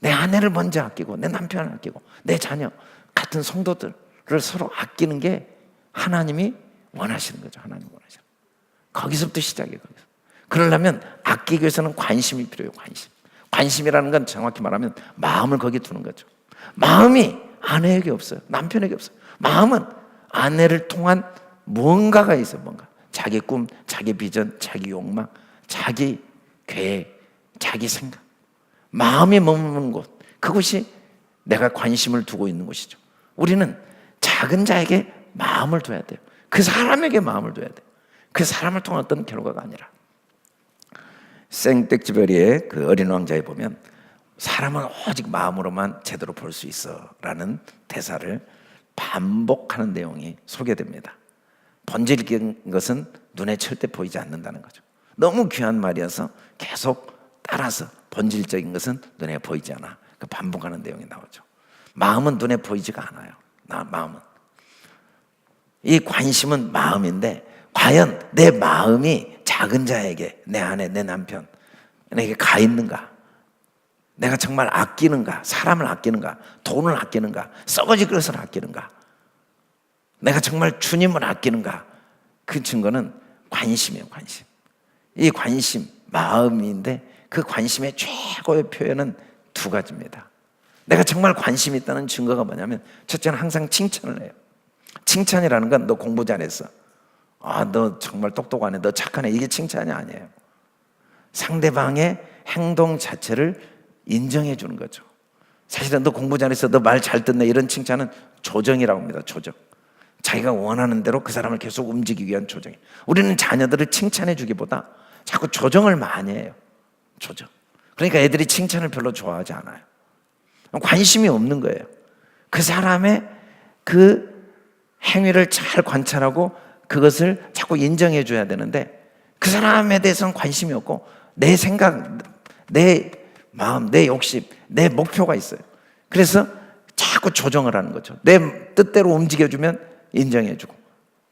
S1: 내 아내를 먼저 아끼고 내 남편을 아끼고 내 자녀 같은 성도들을 서로 아끼는 게 하나님이 원하시는 거죠. 하나님 원하시는 거기서부터 시작이에요. 거기서. 그러려면 아끼기 위해서는 관심이 필요해요. 관심이라는 건 정확히 말하면 마음을 거기에 두는 거죠. 마음이 아내에게 없어요. 남편에게 없어요. 마음은 아내를 통한 뭔가가 있어요. 뭔가 자기 꿈, 자기 비전, 자기 욕망, 자기 계획, 자기 생각. 마음이 머무는 곳, 그곳이 내가 관심을 두고 있는 곳이죠. 우리는 작은 자에게 마음을 둬야 돼요. 그 사람에게 마음을 둬야 돼요. 그 사람을 통한 어떤 결과가 아니라. 생텍쥐베리의 그 어린 왕자에 보면 사람은 오직 마음으로만 제대로 볼 수 있어 라는 대사를 반복하는 내용이 소개됩니다. 본질적인 것은 눈에 절대 보이지 않는다는 거죠. 너무 귀한 말이어서 계속 따라서 본질적인 것은 눈에 보이지 않아. 그 반복하는 내용이 나오죠. 마음은 눈에 보이지가 않아요. 마음은. 이 관심은 마음인데 과연 내 마음이 작은 자에게, 내 아내, 내 남편에게 가 있는가? 내가 정말 아끼는가? 사람을 아끼는가? 돈을 아끼는가? 썩어질 것을 아끼는가? 내가 정말 주님을 아끼는가? 그 증거는 관심이에요. 관심. 이 관심, 마음인데 그 관심의 최고의 표현은 2가지입니다. 내가 정말 관심이 있다는 증거가 뭐냐면 첫째는 항상 칭찬을 해요. 칭찬이라는 건 너 공부 잘했어. 너 정말 똑똑하네. 너 착하네. 이게 칭찬이 아니에요. 상대방의 행동 자체를 인정해 주는 거죠. 사실은 너 공부 잘했어. 너 말 잘 듣네. 이런 칭찬은 조정이라고 합니다. 조정. 자기가 원하는 대로 그 사람을 계속 움직이기 위한 조정. 우리는 자녀들을 칭찬해 주기보다 자꾸 조정을 많이 해요. 조정. 그러니까 애들이 칭찬을 별로 좋아하지 않아요. 관심이 없는 거예요. 그 사람의 그 행위를 잘 관찰하고 그것을 자꾸 인정해 줘야 되는데 그 사람에 대해서는 관심이 없고 내 생각, 내 마음, 내 욕심, 내 목표가 있어요. 그래서 자꾸 조정을 하는 거죠. 내 뜻대로 움직여주면 인정해주고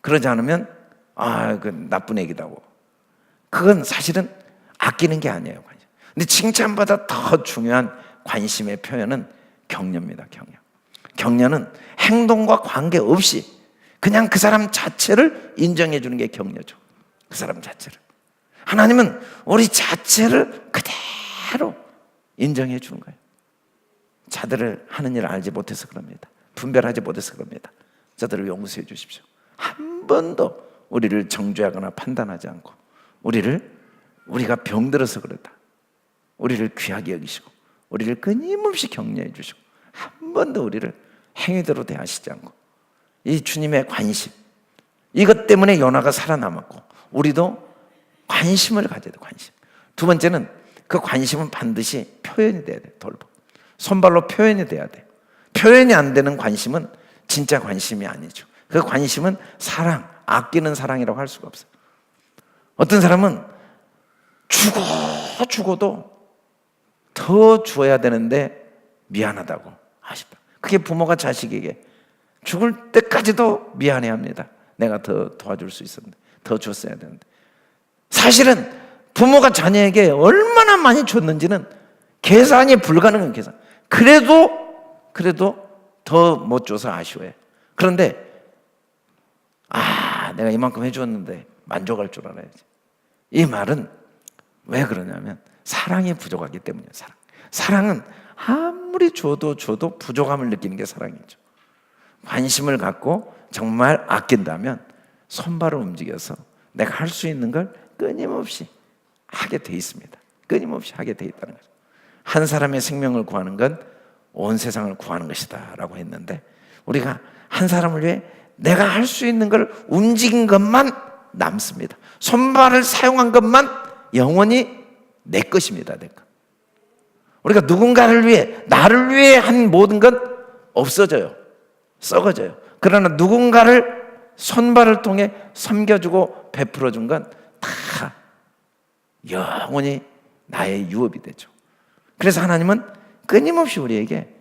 S1: 그러지 않으면 그 나쁜 애기다고. 그건 사실은 아끼는 게 아니에요. 근데 칭찬보다 더 중요한 관심의 표현은 격려입니다. 격려는 행동과 관계없이 그냥 그 사람 자체를 인정해 주는 게 격려죠. 그 사람 자체를. 하나님은 우리 자체를 그대로 인정해 주는 거예요. 자들을 하는 일을 알지 못해서 그럽니다. 분별하지 못해서 그럽니다. 자들을 용서해 주십시오. 한 번도 우리를 정죄하거나 판단하지 않고 우리가 병들어서 그렇다. 우리를 귀하게 여기시고 우리를 끊임없이 격려해 주시고 한 번도 우리를 행위대로 대하시지 않고 이 주님의 관심, 이것 때문에 요나가 살아남았고 우리도 관심을 가져야 돼요. 관심. 2번째는 그 관심은 반드시 표현이 돼야 돼요. 돌봄. 손발로 표현이 돼야 돼요. 표현이 안 되는 관심은 진짜 관심이 아니죠. 그 관심은 사랑, 아끼는 사랑이라고 할 수가 없어요. 어떤 사람은 죽어도 더 주어야 되는데 미안하다고, 아쉽다. 그게 부모가 자식에게 죽을 때까지도 미안해합니다. 내가 더 도와줄 수 있었는데, 더 줬어야 되는데. 사실은 부모가 자녀에게 얼마나 많이 줬는지는 계산이 불가능한 계산. 그래도 더 못 줘서 아쉬워해. 그런데 내가 이만큼 해줬는데 만족할 줄 알아야지. 이 말은 왜 그러냐면 사랑이 부족하기 때문이에요. 사랑은 아무리 줘도 부족함을 느끼는 게 사랑이죠. 관심을 갖고 정말 아낀다면 손발을 움직여서 내가 할 수 있는 걸 끊임없이 하게 돼 있습니다. 끊임없이 하게 돼 있다는 거죠. 한 사람의 생명을 구하는 건 온 세상을 구하는 것이다 라고 했는데, 우리가 한 사람을 위해 내가 할 수 있는 걸 움직인 것만 남습니다. 손발을 사용한 것만 영원히 내 것입니다. 내 것. 우리가 누군가를 위해, 나를 위해 한 모든 건 없어져요. 썩어져요. 그러나 누군가를 손발을 통해 섬겨주고 베풀어준 건 다 영원히 나의 유업이 되죠. 그래서 하나님은 끊임없이 우리에게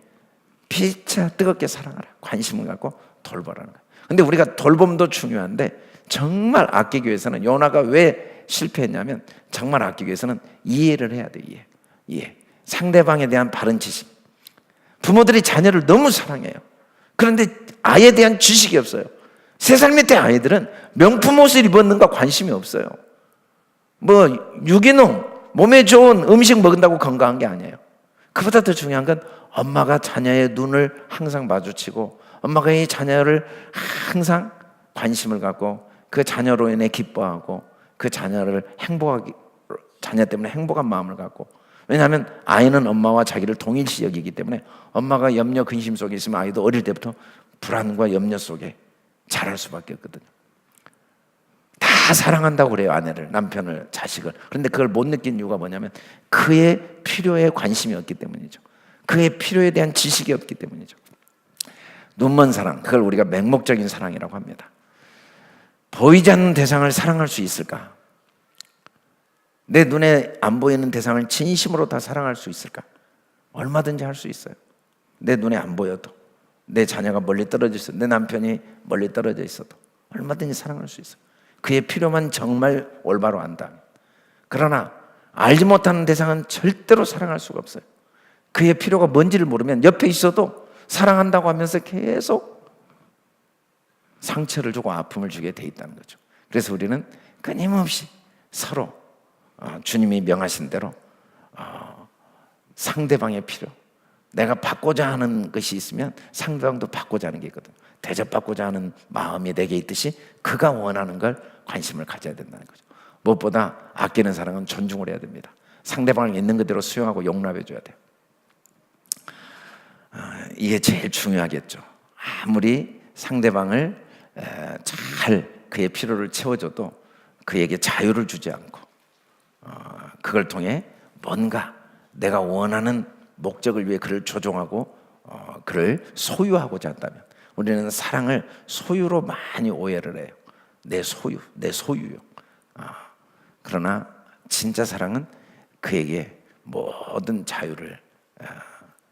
S1: 피차 뜨겁게 사랑하라, 관심을 갖고 돌보라는 거예요. 근데 우리가 돌봄도 중요한데 정말 아끼기 위해서는, 요나가 왜 실패했냐면 정말 아끼기 위해서는 이해를 해야 돼요. 이해. 상대방에 대한 바른 지식. 부모들이 자녀를 너무 사랑해요. 그런데 아이에 대한 지식이 없어요. 3살 밑에 아이들은 명품 옷을 입었는가 관심이 없어요. 유기농, 몸에 좋은 음식 먹는다고 건강한 게 아니에요. 그보다 더 중요한 건 엄마가 자녀의 눈을 항상 마주치고, 엄마가 이 자녀를 항상 관심을 갖고 그 자녀로 인해 기뻐하고, 그 자녀를 자녀 때문에 행복한 마음을 갖고. 왜냐하면 아이는 엄마와 자기를 동일시 여기기 때문에 엄마가 염려 근심 속에 있으면 아이도 어릴 때부터 불안과 염려 속에 자랄 수밖에 없거든요. 다 사랑한다고 그래요. 아내를, 남편을, 자식을. 그런데 그걸 못 느낀 이유가 뭐냐면 그의 필요에 관심이 없기 때문이죠. 그의 필요에 대한 지식이 없기 때문이죠. 눈먼 사랑, 그걸 우리가 맹목적인 사랑이라고 합니다. 보이지 않는 대상을 사랑할 수 있을까? 내 눈에 안 보이는 대상을 진심으로 다 사랑할 수 있을까? 얼마든지 할 수 있어요. 내 눈에 안 보여도, 내 자녀가 멀리 떨어져 있어도, 내 남편이 멀리 떨어져 있어도 얼마든지 사랑할 수 있어요. 그의 필요만 정말 올바로 안다면. 그러나 알지 못하는 대상은 절대로 사랑할 수가 없어요. 그의 필요가 뭔지를 모르면 옆에 있어도 사랑한다고 하면서 계속 상처를 주고 아픔을 주게 돼 있다는 거죠. 그래서 우리는 끊임없이 서로 주님이 명하신 대로 상대방의 필요, 내가 받고자 하는 것이 있으면 상대방도 받고자 하는 게 있거든요. 대접받고자 하는 마음이 내게 있듯이 그가 원하는 걸 관심을 가져야 된다는 거죠. 무엇보다 아끼는 사랑은 존중을 해야 됩니다. 상대방을 있는 그대로 수용하고 용납해 줘야 돼요. 이게 제일 중요하겠죠. 아무리 상대방을 잘 그의 필요를 채워줘도 그에게 자유를 주지 않고 그걸 통해 뭔가 내가 원하는 목적을 위해 그를 조종하고 그를 소유하고자 한다면, 우리는 사랑을 소유로 많이 오해를 해요. 내 소유요. 그러나 진짜 사랑은 그에게 모든 자유를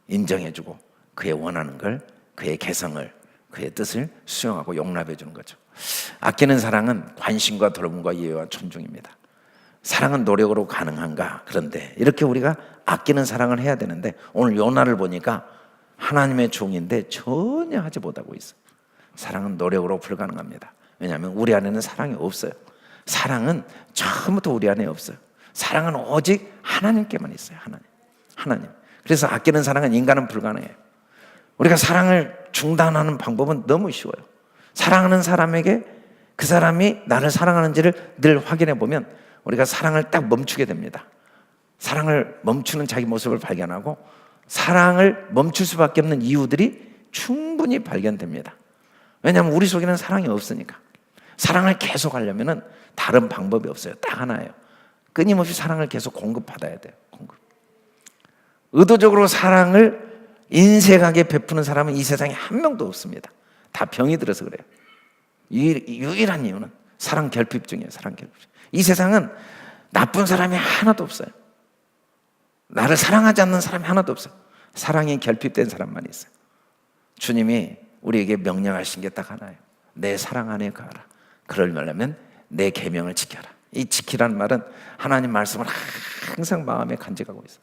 S1: 인정해주고 그의 원하는 걸, 그의 개성을, 그의 뜻을 수용하고 용납해 주는 거죠. 아끼는 사랑은 관심과 돌봄과 이해와 존중입니다. 사랑은 노력으로 가능한가? 그런데 이렇게 우리가 아끼는 사랑을 해야 되는데, 오늘 요나를 보니까 하나님의 종인데 전혀 하지 못하고 있어요. 사랑은 노력으로 불가능합니다. 왜냐하면 우리 안에는 사랑이 없어요. 사랑은 처음부터 우리 안에 없어요. 사랑은 오직 하나님께만 있어요. 하나님. 그래서 아끼는 사랑은 인간은 불가능해요. 우리가 사랑을 중단하는 방법은 너무 쉬워요. 사랑하는 사람에게 그 사람이 나를 사랑하는지를 늘 확인해 보면 우리가 사랑을 딱 멈추게 됩니다. 사랑을 멈추는 자기 모습을 발견하고 사랑을 멈출 수밖에 없는 이유들이 충분히 발견됩니다. 왜냐하면 우리 속에는 사랑이 없으니까. 사랑을 계속 하려면 다른 방법이 없어요. 딱 하나예요. 끊임없이 사랑을 계속 공급받아야 돼요. 의도적으로 사랑을 인색하게 베푸는 사람은 이 세상에 한 명도 없습니다. 다 병이 들어서 그래요. 유일한 이유는 사랑 결핍 중이에요. 사랑 결핍. 이 세상은 나쁜 사람이 하나도 없어요. 나를 사랑하지 않는 사람이 하나도 없어요. 사랑이 결핍된 사람만 있어요. 주님이 우리에게 명령하신 게 딱 하나예요. 내 사랑 안에 거하라. 그러려면 내 계명을 지켜라. 이 지키라는 말은 하나님 말씀을 항상 마음에 간직하고 있어요.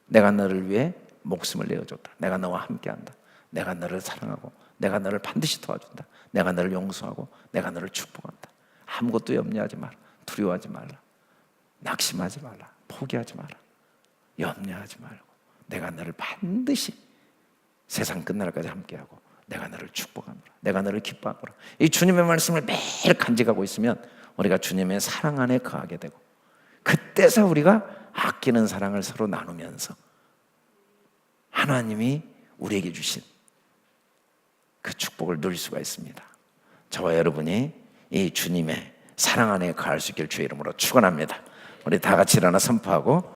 S1: 내가 너를 위해 목숨을 내어줬다. 내가 너와 함께한다. 내가 너를 사랑하고 내가 너를 반드시 도와준다. 내가 너를 용서하고 내가 너를 축복한다. 아무것도 염려하지 마라. 두려워하지 말라. 낙심하지 말라. 포기하지 마라. 염려하지 말고 내가 너를 반드시 세상 끝날까지 함께하고 내가 너를 축복하노라. 내가 너를 기뻐하노라. 이 주님의 말씀을 매일 간직하고 있으면 우리가 주님의 사랑 안에 거하게 되고, 그때서 우리가 아끼는 사랑을 서로 나누면서 하나님이 우리에게 주신 그 축복을 누릴 수가 있습니다. 저와 여러분이 이 주님의 사랑 안에 거할 수 있기를 주의 이름으로 축원합니다. 우리 다 같이 일어나 선포하고